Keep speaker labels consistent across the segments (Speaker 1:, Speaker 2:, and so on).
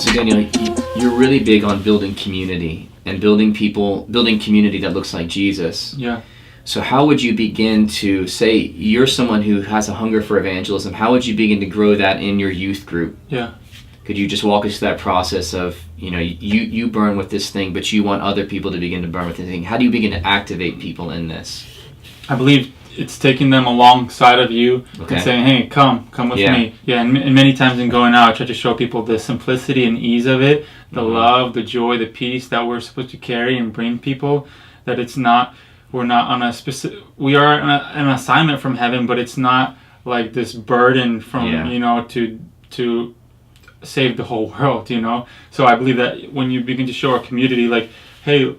Speaker 1: So Daniel, you're really big on building community and building community that looks like Jesus.
Speaker 2: Yeah.
Speaker 1: So how would you begin to, say you're someone who has a hunger for evangelism, how would you begin to grow that in your youth group?
Speaker 2: Yeah.
Speaker 1: Could you just walk us through that process of, you burn with this thing, but you want other people to begin to burn with this thing. How do you begin to activate people in this?
Speaker 2: I believe it's taking them alongside of you and saying, hey, come with me. Yeah, and many times in going out, I try to show people the simplicity and ease of it, the love, the joy, the peace that we're supposed to carry and bring people, that it's not, we're not on a specific, we are on an assignment from heaven, but it's not like this burden from, to save the whole world, So I believe that when you begin to show our community, like, hey,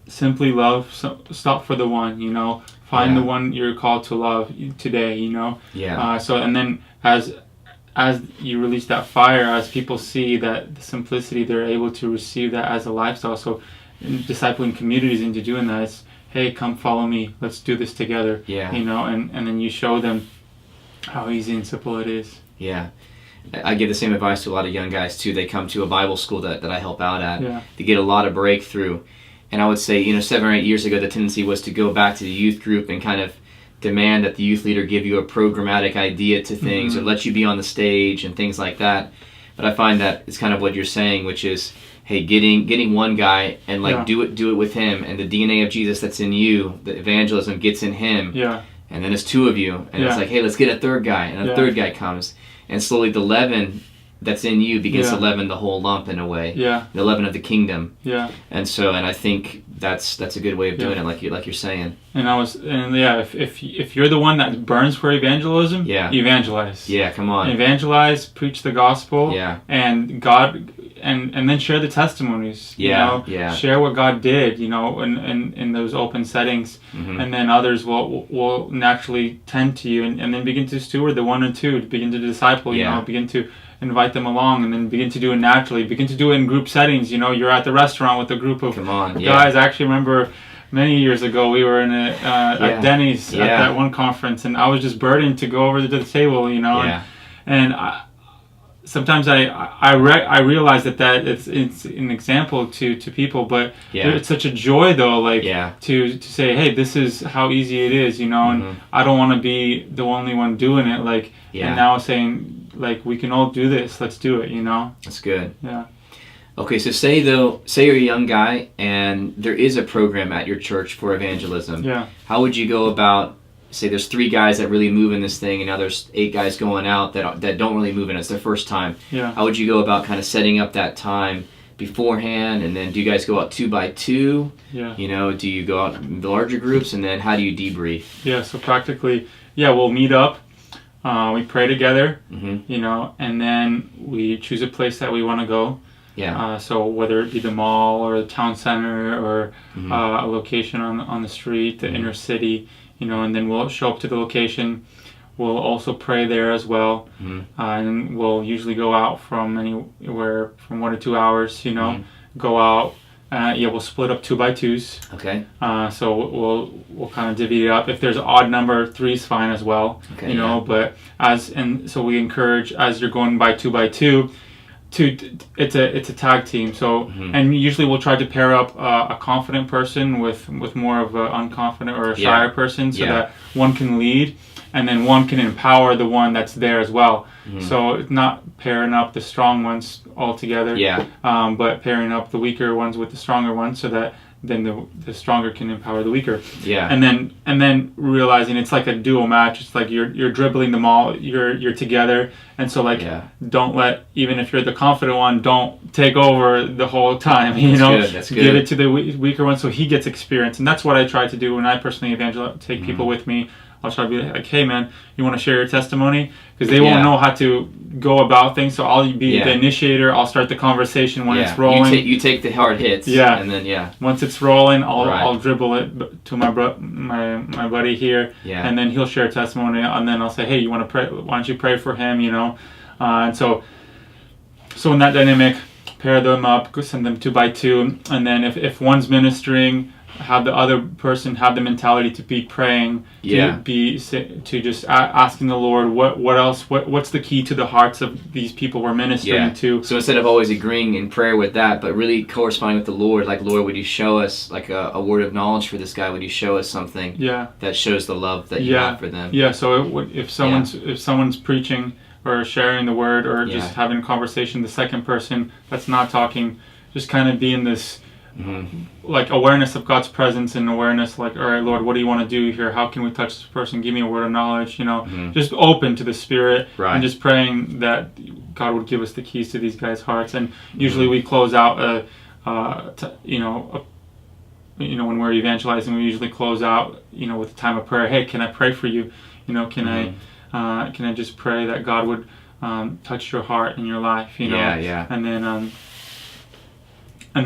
Speaker 2: simply love, stop for the one, find the one you're called to love today, So, and then as you release that fire, as people see that the simplicity, they're able to receive that as a lifestyle. So discipling communities into doing that, it's, hey, come follow me, let's do this together. And then you show them how easy and simple it is.
Speaker 1: I give the same advice to a lot of young guys too. They come to a Bible school that I help out at to get a lot of breakthrough. And I would say, 7 or 8 years ago, the tendency was to go back to the youth group and kind of demand that the youth leader give you a programmatic idea to things or let you be on the stage and things like that. But I find that it's kind of what you're saying, which is, hey, getting one guy and do it with him, and the DNA of Jesus that's in you, the evangelism gets in him. And then it's two of you, and it's like, hey, let's get a third guy, and a third guy comes. And slowly the leaven that's in you begins to leaven the whole lump in a way. The leaven of the kingdom. And I think that's a good way of doing it, like you're saying.
Speaker 2: If you're the one that burns for evangelism, evangelize.
Speaker 1: Come on.
Speaker 2: Evangelize, preach the gospel. And God, and then share the testimonies. Share what God did, in those open settings, and then others will naturally tend to you, and then begin to steward the one or two, to begin to disciple. Begin to invite them along, and then begin to do it naturally. Begin to do it in group settings. You're at the restaurant with a group of guys. I actually remember many years ago we were in at Denny's at that one conference, and I was just burdened to go over to the table, and sometimes I realize that it's an example to people, but it's such a joy though, to say, hey, this is how easy it is, and I don't want to be the only one doing it, and now saying, we can all do this, let's do it,
Speaker 1: That's good. Okay, so say you're a young guy and there is a program at your church for evangelism. How would you go about, say there's 3 guys that really move in this thing, and now there's 8 guys going out that don't really move in it. It's their first time. How would you go about kind of setting up that time beforehand, and then do you guys go out 2 by 2? Do you go out in larger groups, and then how do you debrief?
Speaker 2: So practically, we'll meet up. We pray together, and then we choose a place that we want to go. So whether it be the mall or the town center or a location on the street, the inner city, and then we'll show up to the location. We'll also pray there as well, and we'll usually go out from anywhere from 1 to 2 hours. Go out. We'll split up 2 by 2s.
Speaker 1: Okay.
Speaker 2: So we'll kind of divvy it up. If there's an odd number, 3 is fine as well.
Speaker 1: Okay.
Speaker 2: But so we encourage, as you're going by 2 by 2, it's a tag team. So and usually we'll try to pair up a confident person with more of an unconfident or a shyer person, so that one can lead, and then one can empower the one that's there as well. So it's not pairing up the strong ones all together, but pairing up the weaker ones with the stronger ones, so that then the stronger can empower the weaker. And then realizing it's like a dual match. It's like you're dribbling them all. You're together, and so don't let, even if you're the confident one, don't take over the whole time.
Speaker 1: That's good.
Speaker 2: Give it to the weaker one so he gets experience. And that's what I try to do when I personally evangelize. Take people with me. I'll try to be like, hey man, you want to share your testimony? Because they won't know how to go about things. So I'll be the initiator. I'll start the conversation when it's rolling.
Speaker 1: You take the hard hits. And then
Speaker 2: once it's rolling, I'll dribble it to my buddy here, and then he'll share a testimony, and then I'll say, hey, you want to pray? Why don't you pray for him? And so in that dynamic, pair them up, send them 2 by 2, and then if one's ministering, have the other person have the mentality to be praying, to just asking the Lord what else, what's the key to the hearts of these people we're ministering to.
Speaker 1: So instead of always agreeing in prayer with that, but really corresponding with the Lord, like, Lord, would you show us like a word of knowledge for this guy? Would you show us something that shows the love that you have for them?
Speaker 2: Yeah. So if someone's preaching or sharing the word or just having a conversation, the second person that's not talking, just kind of be in this like awareness of God's presence and awareness, like, all right, Lord, what do you want to do here? How can we touch this person? Give me a word of knowledge, just open to the Spirit and just praying that God would give us the keys to these guys' hearts. And usually we close out when we're evangelizing, we usually close out, with a time of prayer. Hey, can I pray for you? Can I just pray that God would touch your heart and your life? And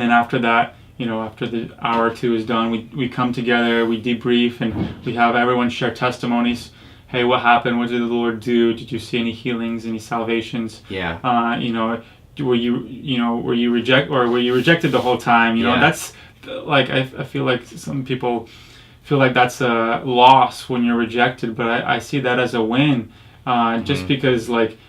Speaker 2: then after that, after the hour or two is done, we come together, we debrief, and we have everyone share testimonies. Hey, what happened? What did the Lord do? Did you see any healings, any salvations? Were you rejected the whole time? That's like, I feel like some people feel like that's a loss when you're rejected, but I see that as a win, just because, like,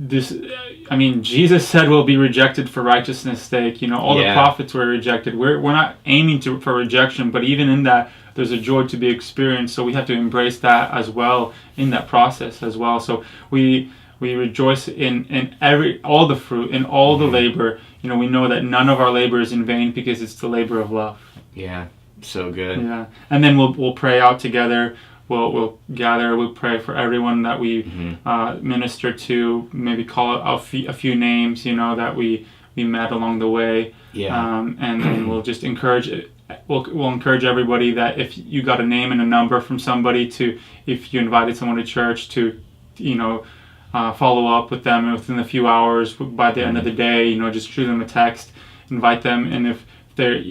Speaker 2: Jesus said we'll be rejected for righteousness' sake. All the prophets were rejected. We're not aiming for rejection, but even in that, there's a joy to be experienced. So we have to embrace that as well in that process as well. So we rejoice in all the fruit, in all the labor. We know that none of our labor is in vain because it's the labor of love.
Speaker 1: Yeah, so good.
Speaker 2: Yeah, and then we'll pray out together. We'll gather. We'll pray for everyone that we minister to. Maybe call out a few names, that we met along the way. And then we'll just encourage. We'll encourage everybody that if you got a name and a number from somebody, if you invited someone to church, to follow up with them within a few hours. By the end of the day, just shoot them a text, invite them, and if they're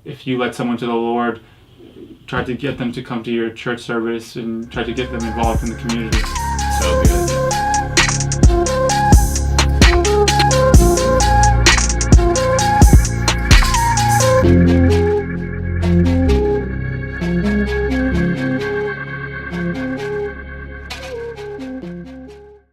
Speaker 2: if you led someone to the Lord, try to get them to come to your church service and try to get them involved in the community.
Speaker 1: So good.